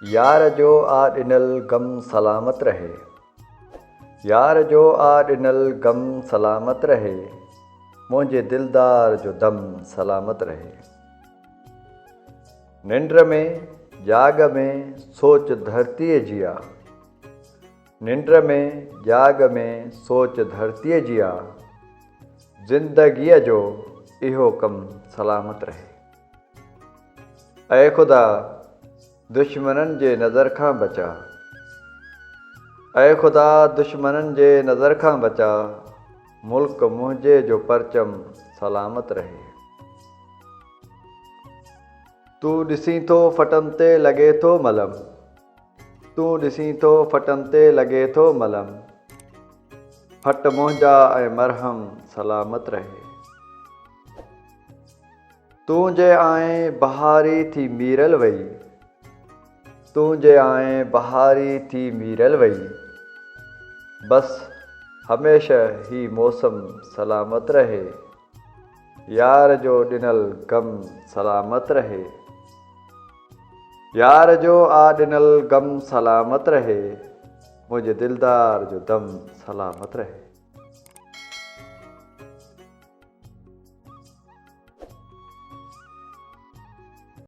यार जो आ ॾिनल गम सलामत रहे। यार जो आ ॾिनल गम सलामत रहे। मुंहिंजे दिलदार जो दम सलामत रहे। निंड में जाग में सोच धरतीअ जी आ। निंड में जाग में सोच धरतीअ जी आ। ज़िंदगीअ जो इहो कम सलामत रहे। ऐ ख़ुदा दुश्मननि जे नज़र खां बचा। ऐ ख़ुदा दुश्मननि जे नज़र खां बचा। मुल्क मुंहिंजे जो परचम सलामत रहे। तूं ॾिसीं थो फटनि ते लॻे थो मलम। तूं ॾिसीं थो फटनि ते लॻे थो मलम। फट मुंहिंजा ऐं मरहम सलामत रहे। तूं जे आएं बहारी थी मीरल वई। तूं जे आएं बहारी थी मीरल वई। बस हमेशह ही मौसम सलामत रहे। यार जो ॾिनल गम सलामत रहे। यार जो आ ॾिनल गम सलामत रहे। मुंहिंजे दिलदार जो दम सलामत रहे।